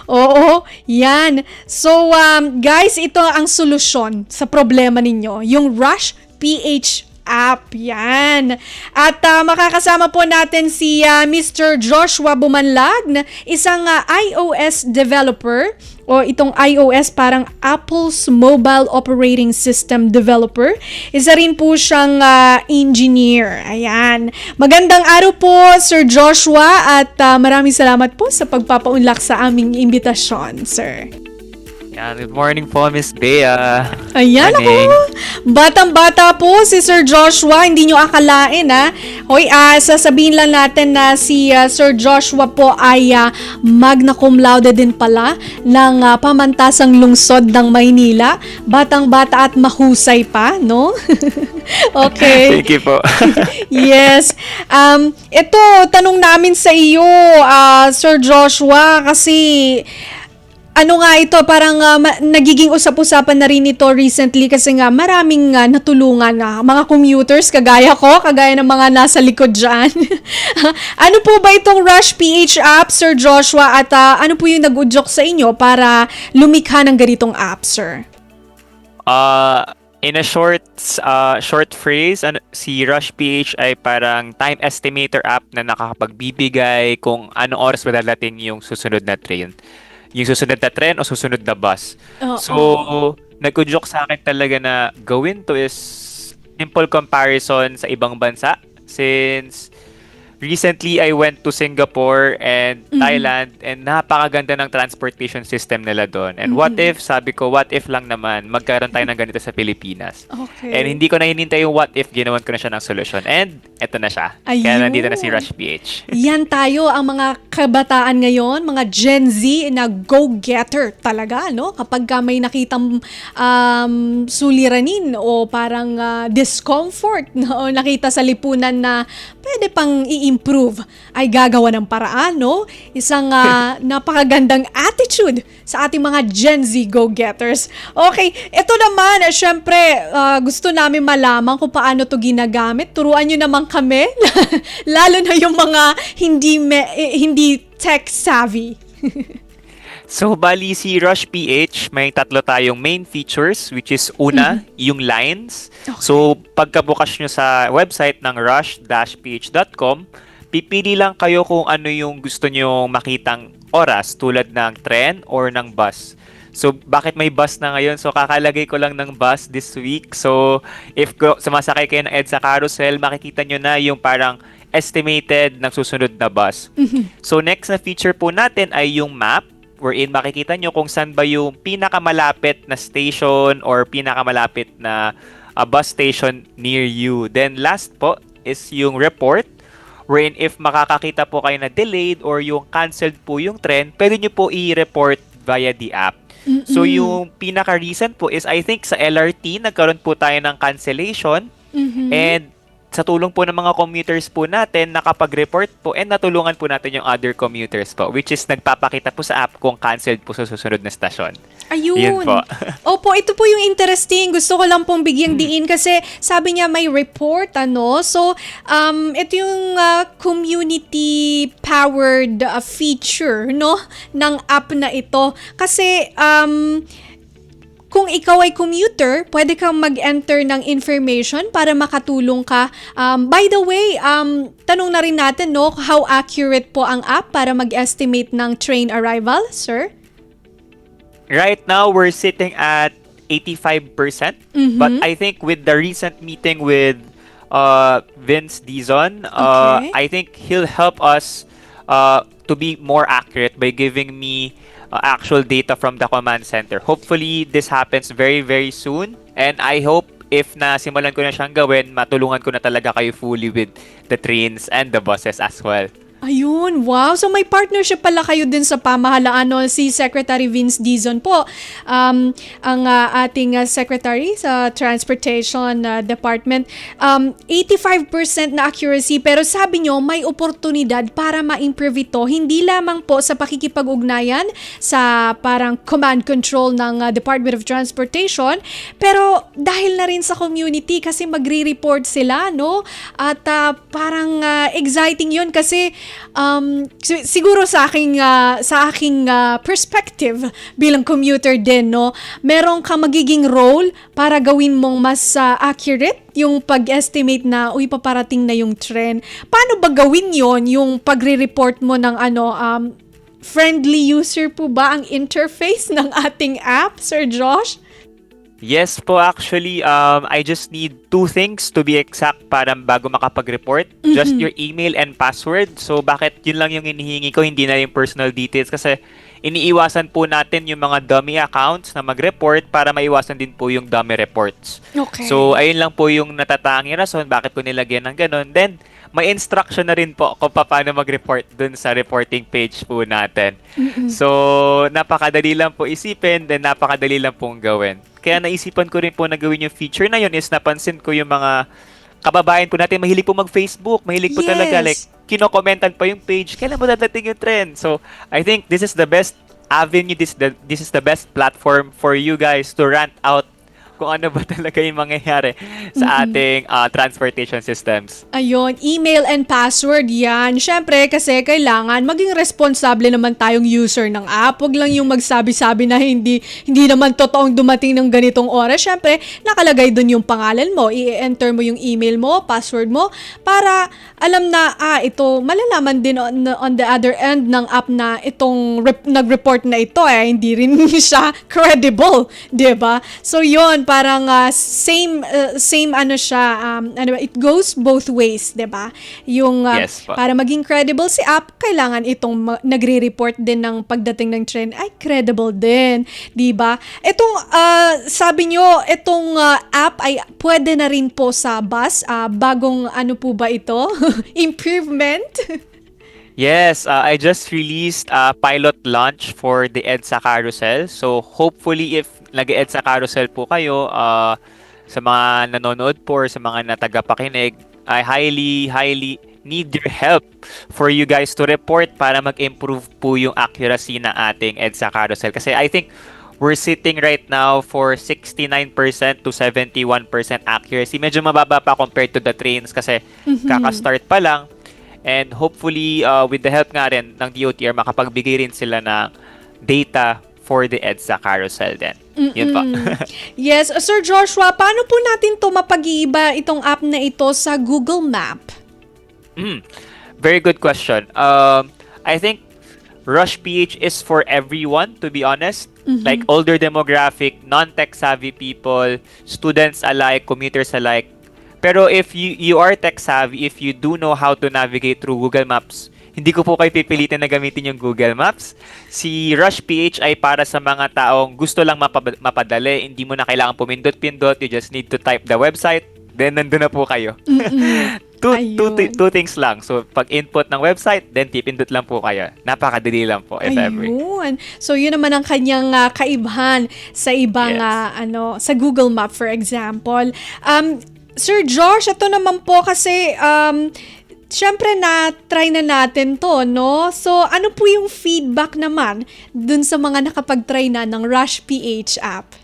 Oo, yan. So, guys, ito ang solusyon sa problema ninyo. Yung Rush PH app. Yan. At makakasama po natin si Mr. Joshua Bumanlag, na isang iOS developer o itong iOS parang Apple's Mobile Operating System developer. Isa rin po siyang engineer. Ayan. Magandang araw po, Sir Joshua, at maraming salamat po sa pagpapaunlak sa aming imbitasyon, sir. Yan, good morning po, Miss Bea. Ayan Morning. ako. Batang-bata po si Sir Joshua. Hindi nyo akalain, ha? Hoy, sasabihin lang natin na si Sir Joshua po ay magna cum laude din pala ng pamantasang lungsod ng Maynila. Batang-bata at mahusay pa, no? Okay. Thank you po. Yes. Ito, tanong namin sa iyo, Sir Joshua, kasi ano nga ito, parang nagiging usap-usapan na rin ito recently kasi nga maraming natulungan mga commuters kagaya ko, kagaya ng mga nasa likod dyan. Ano po ba itong Rush PH app, Sir Joshua, at ano po yung nag-udyok sa inyo para lumikha ng ganitong app, sir? In a short phrase, si Rush PH ay parang time estimator app na nakakapagbibigay kung anong oras madadating yung susunod na train. Yung susunod na tren o susunod na bus. So, nag-joke sa akin talaga na gawin to is simple comparison sa ibang bansa since recently I went to Singapore and Thailand and napakaganda ng transportation system nila doon. And what if, sabi ko, what if lang naman magkaroon tayo ng ganito sa Pilipinas? Okay. And hindi ko na hinintay yung what if, ginawan ko na siya ng solusyon. And eto na siya. Kaya Ayun. nandito na si Rush PH. Yan tayo, ang mga kabataan ngayon, mga Gen Z na go-getter talaga, no? Kapag may nakitang suliranin o parang discomfort, no? O nakita sa lipunan na pwede pang i-improve, ay gagawa ng paraan, no? Isang napakagandang attitude sa ating mga Gen Z go-getters. Okay, ito naman, syempre, gusto namin malaman kung paano to ginagamit. Turuan nyo naman kami, lalo na yung mga hindi tech savvy. So, bali si Rush PH, may tatlo tayong main features, which is una, yung lines. Okay. So, pagkabukas nyo sa website ng rush-ph.com, pipili lang kayo kung ano yung gusto nyo makitang oras tulad ng tren or ng bus. So, bakit may bus na ngayon? So, kakalagay ko lang ng bus this week. So, if sumasakay kayo ng EDSA Carousel, makikita nyo na yung parang estimated ng susunod na bus. So, next na feature po natin ay yung map, wherein makikita nyo kung saan ba yung pinakamalapit na station or pinakamalapit na bus station near you. Then last po is yung report, wherein if makakakita po kayo na delayed or yung canceled po yung tren, pwede nyo po i-report via the app. So yung pinaka-recent po is I think sa LRT, nagkaroon po tayo ng cancellation and sa tulong po ng mga commuters po natin, nakapag-report po and natulungan po natin yung other commuters po, which is nagpapakita po sa app kung canceled po sa susunod na stasyon. Ayun. Yun po. Opo, ito po yung interesting. Gusto ko lang pong bigyang diin kasi sabi niya may report, ano? So, ito yung community-powered feature, no? Ng app na ito. Kasi, kung ikaw ay commuter, pwede kang mag-enter ng information para makatulong ka. By the way, tanong na rin natin, no, how accurate po ang app para mag-estimate ng train arrival, sir? Right now, we're sitting at 85%. But I think with the recent meeting with Vince Dizon, Okay. I think he'll help us to be more accurate by giving me actual data from the command center. Hopefully, this happens very, very soon. And I hope if nasimulan ko na siyang gawin, matulungan ko na talaga kayo fully with the trains and the buses as well. Ayun, wow. So may partnership pala kayo din sa pamahalaan, no? Si Secretary Vince Dizon po, ang ating secretary sa Transportation Department. 85% na accuracy, pero sabi nyo may oportunidad para ma-improve ito, hindi lamang po sa pakikipag-ugnayan sa parang command control ng Department of Transportation, pero dahil na rin sa community kasi magre-report sila, no? At parang exciting yun kasi siguro sa aking perspective bilang commuter din, no, meron ka magiging role para gawin mong mas accurate yung pag-estimate na paparating na yung trend. Paano ba gawin yon, yung pagre-report mo ng friendly user po ba ang interface ng ating app, Sir Josh? Yes po, actually, I just need 2 things to be exact para bago makapag-report. Just your email and password. So, bakit yun lang yung hinihingi ko, hindi na yung personal details? Kasi iniiwasan po natin yung mga dummy accounts na mag-report para maiwasan din po yung dummy reports. Okay. So, ayun lang po yung natatanging rason bakit ko nilagyan ng ganun. Then, may instruction na rin po kung paano mag-report dun sa reporting page po natin. So, napakadali lang po isipin, then napakadali lang pong gawin. Kaya naisipan ko rin po na gawin yung feature na yun is napansin ko yung mga kababayan po natin, mahilig po mag-Facebook, mahilig po talaga, like, kinokomentan pa yung page, kailan mo dadating yung trend? So, I think this is the best avenue, this is the best platform for you guys to rant out kung ano ba talaga yung mangyayari sa ating transportation systems. Ayun, email and password yan. Siyempre, kasi kailangan maging responsable naman tayong user ng app. Huwag lang yung magsabi-sabi na hindi naman totoong dumating ng ganitong oras. Siyempre, nakalagay dun yung pangalan mo. I-enter mo yung email mo, password mo, para alam na, ito, malalaman din on the other end ng app na itong nag-report na ito, hindi rin siya credible. Diba? So, yun, parang same ano siya, it goes both ways, 'di ba? Yung Yes, para maging credible si app, kailangan itong nagre-report din ng pagdating ng trend ay credible din, 'di ba? Itong sabi nyo, itong app ay pwede na rin po sa bus, bagong ano po ba ito? Improvement? Yes, I just released a pilot launch for the EDSA Carousel. So hopefully if nag-EDSA Carousel po kayo, sa mga nanonood po or sa mga natagapakinig, I highly need your help for you guys to report para mag-improve po yung accuracy na ating EDSA Carousel. Kasi I think we're sitting right now for 69% to 71% accuracy. Medyo mababa pa compared to the trains kasi kaka-start pa lang. And hopefully, with the help nga rin ng DOTR, makapagbigay rin sila ng data for the EDSA Carousel din. Yun pa. Yes, Sir Joshua, paano po natin to mapag-iiba itong app na ito sa Google Map? Very good question. I think Rush PH is for everyone, to be honest. Like older demographic, non-tech savvy people, students alike, commuters alike. Pero if you are tech savvy, if you do know how to navigate through Google Maps, hindi ko po kayo pipilitin na gamitin yung Google Maps. Si Rush PH ay para sa mga taong gusto lang mapadali. Hindi mo na kailangan pumindot-pindot. You just need to type the website. Then, nandun na po kayo. Two things lang. So, pag input ng website, then pipindot lang po kayo. Napakadali lang po, if ever. Ayun. So, yun naman ang kanyang kaibahan sa ibang, sa Google Map, for example. Sir Josh, ito naman po kasi, syempre na-try na natin to, no? So, ano po yung feedback naman dun sa mga nakapag-try na ng Rush PH app?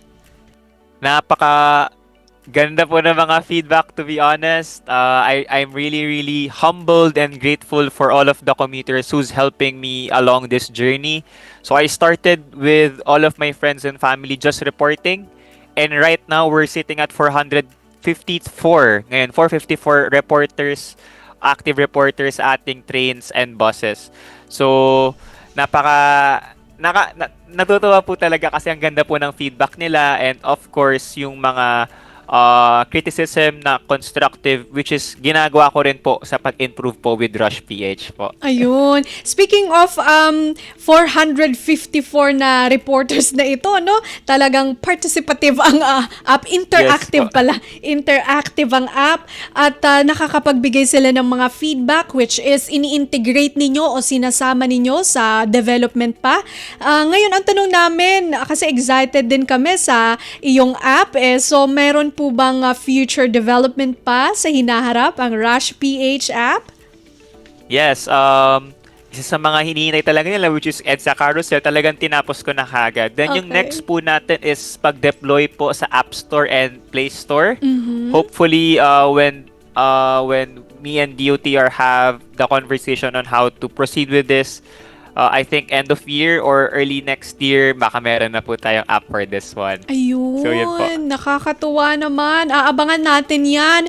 Ganda po ng mga feedback, to be honest. I'm really humbled and grateful for all of the commuters who's helping me along this journey. So I started with all of my friends and family just reporting. And right now, we're sitting at 454. Ngayon, 454 reporters, active reporters sa ating trains and buses. So, natutuwa po talaga kasi ang ganda po ng feedback nila, and of course, yung mga criticism na constructive, which is ginagawa ko rin po sa pag-improve po with Rush PH po. Ayun. Speaking of 454 na reporters na ito, no? Talagang participative ang app. Interactive Yes po. pala. Interactive ang app. At nakakapagbigay sila ng mga feedback which is ini-integrate ninyo o sinasama ninyo sa development pa. Ngayon, ang tanong namin, kasi excited din kami sa iyong app. So, meron po bang future development pa sa hinaharap ang Rush PH app? Yes, isa sa mga hinihintay talaga nila, which is EDSA Carousel, talagang tinapos ko na kagad. Then yung Okay. next po natin is pag-deploy po sa App Store and Play Store. Hopefully, when me and DOTR have the conversation on how to proceed with this, I think end of year or early next year, baka meron na po tayong app for this one. Ayun, So, yun po. nakakatuwa naman. Aabangan natin yan.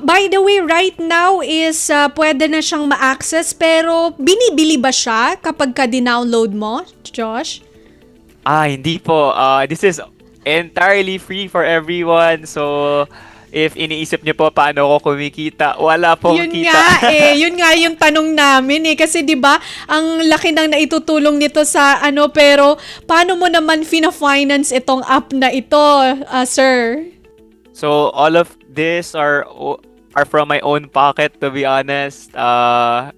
By the way, right now is pwede na siyang ma-access pero binibili ba siya kapag ka-download mo, Josh? Hindi po. This is entirely free for everyone. So, if iniisip niyo po paano ako kumikita, wala pong Yun kita. nga yun nga yung tanong namin kasi 'di ba, ang laki ng naitutulong nito sa pero paano mo naman fina-finance itong app na ito, sir? So, all of this are from my own pocket, to be honest.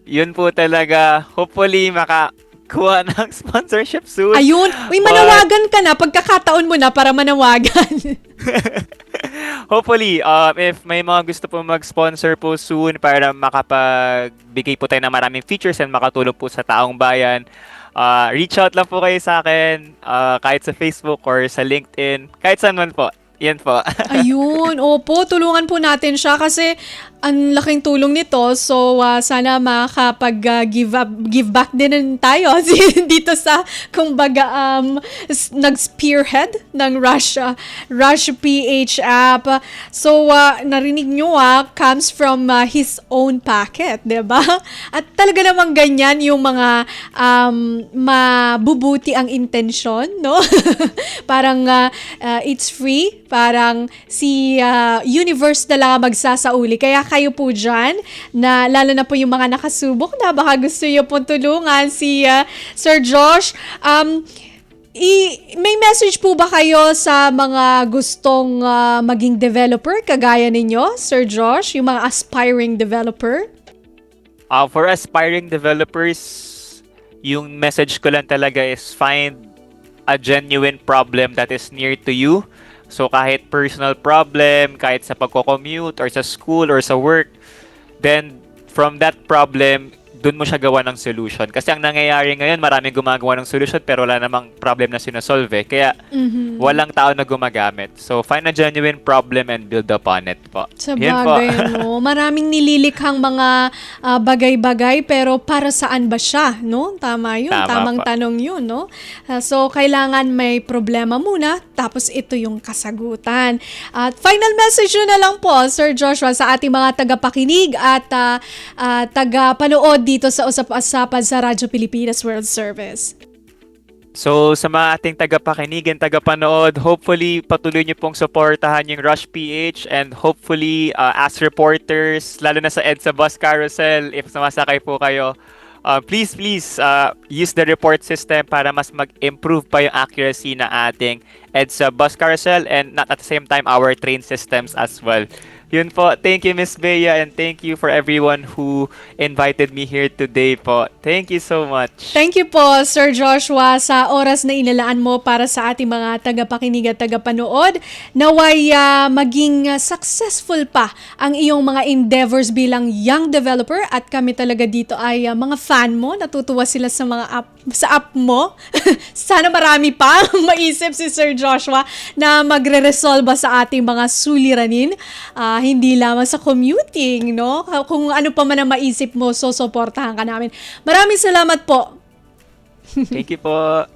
Yun po talaga. Hopefully, makakuha ng sponsorship soon. Ayun, manawagan ka na, pagkakataon mo na para manawagan. Hopefully, if may mga gusto po mag-sponsor po soon para makapagbigay po tayo ng maraming features and makatulong po sa taong bayan, reach out lang po kayo sa akin, kahit sa Facebook or sa LinkedIn, kahit saan man po. Yan po. Ayun, opo, tulungan po natin siya kasi ang laking tulong nito. So, sana give back din tayo dito sa, kumbaga, nag-spearhead ng Rush PH app. So, narinig nyo comes from his own pocket, diba? At talaga namang ganyan yung mga mabubuti ang intensyon, no? Parang it's free. Parang si universe na lang magsasauli. Kaya kayo po dyan, na lalo na po yung mga nakasubok na baka gusto nyo pong tulungan si Sir Josh. May message po ba kayo sa mga gustong maging developer kagaya ninyo, Sir Josh? Yung mga aspiring developer? For aspiring developers, yung message ko lang talaga is find a genuine problem that is near to you. So kahit personal problem, kahit sa pagko-commute or sa school or sa work, then from that problem, dun mo siya gawa ng solution. Kasi ang nangyayari ngayon, maraming gumagawa ng solution pero wala namang problem na sinasolve. Kaya walang tao na gumagamit. So find a genuine problem and build upon it po. Sa Yan po. bagay, no? Maraming nililikhang mga bagay-bagay, pero para saan ba siya, no? Tama yun. Tama Tamang po. tanong yun, no? So, kailangan may problema muna, tapos ito yung kasagutan. At final message nyo na lang po, Sir Joshua, sa ating mga tagapakinig at tagapanood dito sa Usap-Usapan sa Radyo Pilipinas World Service. So, sa mga ating tagapakinig and tagapanood, hopefully patuloy niyo pong suportahan yung Rush PH and hopefully as reporters, lalo na sa EDSA Bus Carousel, if sumasakay po kayo, please use the report system para mas mag-improve pa yung accuracy na ating EDSA Bus Carousel and not at the same time our train systems as well. Yun po. Thank you, Miss Bea, and thank you for everyone who invited me here today po. Thank you so much. Thank you po, Sir Joshua, sa oras na inilaan mo para sa ating mga tagapakinig at tagapanood. Naway maging successful pa ang iyong mga endeavors bilang young developer at kami talaga dito ay mga fan mo. Natutuwa sila sa mga app mo. Sana marami pa maisip si Sir Joshua na magre-resolve sa ating mga suliranin. Hindi lamang sa commuting, no? Kung ano pa man ang maisip mo, so suportahan ka namin. Maraming salamat po. Thank you po.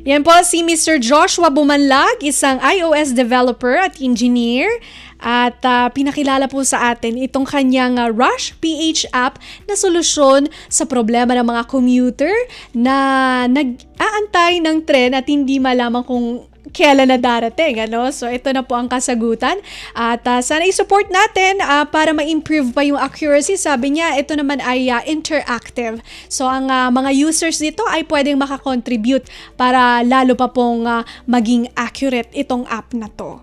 Yan po si Mr. Joshua Bumanlag, isang iOS developer at engineer. At pinakilala po sa atin itong kanyang Rush PH app na solusyon sa problema ng mga commuter na nag-aantay ng tren at hindi malaman kung kailan na darating, ano? So, ito na po ang kasagutan. At sana i-support natin para ma-improve pa yung accuracy. Sabi niya, ito naman ay interactive. So, ang mga users dito ay pwedeng makakontribute para lalo pa pong maging accurate itong app na to.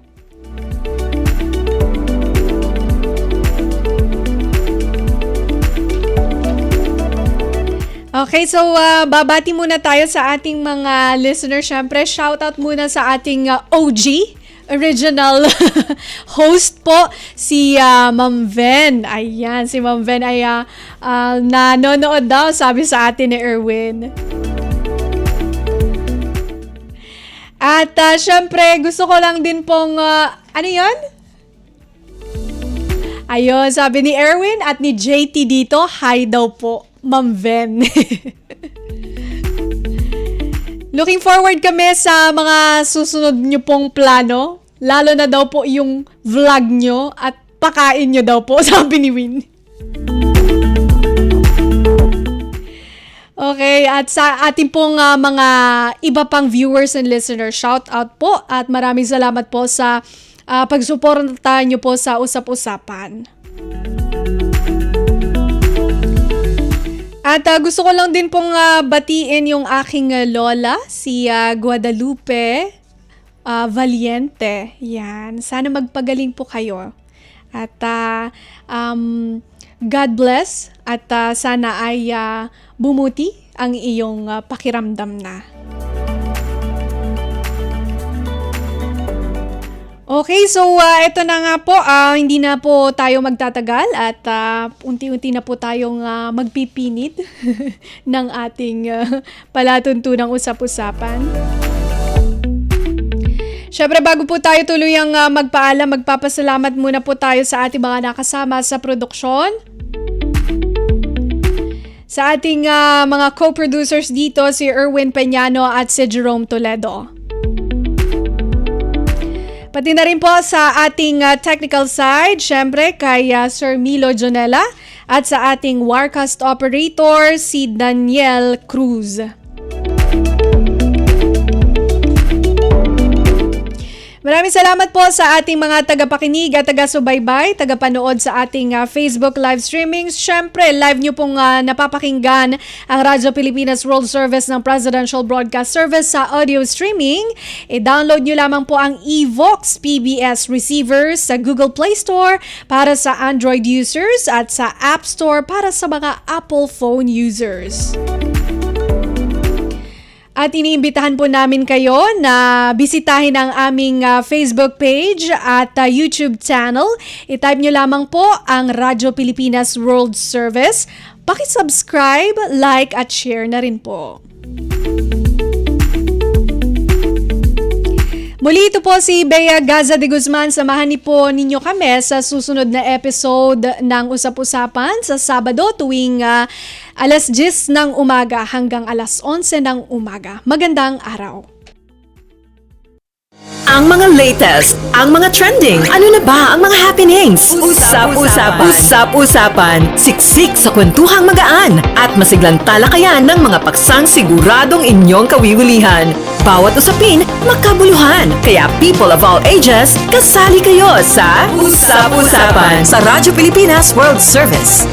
Okay, so babati muna tayo sa ating mga listeners. Syempre, shoutout muna sa ating OG, original host po, si Ma'am Ven. Ayan, si Ma'am Ven ay nanonood daw, sabi sa atin ni Erwin. At syempre, gusto ko lang din pong, ano yun? Ayun, sabi ni Erwin at ni JT dito, hi daw po, Ma'am Ven. Looking forward kami sa mga susunod nyo pong plano. Lalo na daw po yung vlog nyo at pakain nyo daw po, sabi ni Win. Okay, at sa ating pong mga iba pang viewers and listeners, shout out po at maraming salamat po sa pagsuporta nyo po sa Usap-Usapan. At gusto ko lang din pong batiin yung aking lola, si Guadalupe Valiente. Yan. Sana magpagaling po kayo. At God bless at sana ay bumuti ang iyong pakiramdam na. Okay, so ito na nga po, hindi na po tayo magtatagal at unti-unti na po tayong magpipinit ng ating palatuntunang usap-usapan. Syempre, bago po tayo tuluyang magpaalam, magpapasalamat muna po tayo sa ating mga nakasama sa produksyon. Sa ating mga co-producers dito, si Erwin Peñano at si Jerome Toledo. Pati na rin po sa ating technical side, syempre kay Sir Milo Jonella at sa ating Warcast operator, si Daniel Cruz. Maraming salamat po sa ating mga tagapakinig at taga-subaybay, tagapanood sa ating Facebook live streaming. Siyempre, live nyo pong napapakinggan ang Radyo Pilipinas World Service ng Presidential Broadcast Service sa audio streaming. I-download nyo lamang po ang Evox PBS receivers sa Google Play Store para sa Android users at sa App Store para sa mga Apple phone users. At iniimbitahan po namin kayo na bisitahin ang aming Facebook page at YouTube channel. I-type nyo lamang po ang Radyo Pilipinas World Service. Paki-subscribe, like at share na rin po. Muli ito po si Bea Gaza de Guzman. Samahan niyo po ninyo kami sa susunod na episode ng Usap-Usapan sa Sabado tuwing alas 10 ng umaga hanggang alas 11 ng umaga. Magandang araw. Ang mga latest, ang mga trending, ano na ba ang mga happenings? Usap-usapan. Usap-usapan. Siksik sa kwentuhang magaan at masiglang talakayan ng mga paksang siguradong inyong kawiwilihan. Bawat usapin, makabuluhan. Kaya people of all ages, kasali kayo sa Usap-Usapan sa Radyo Pilipinas World Service.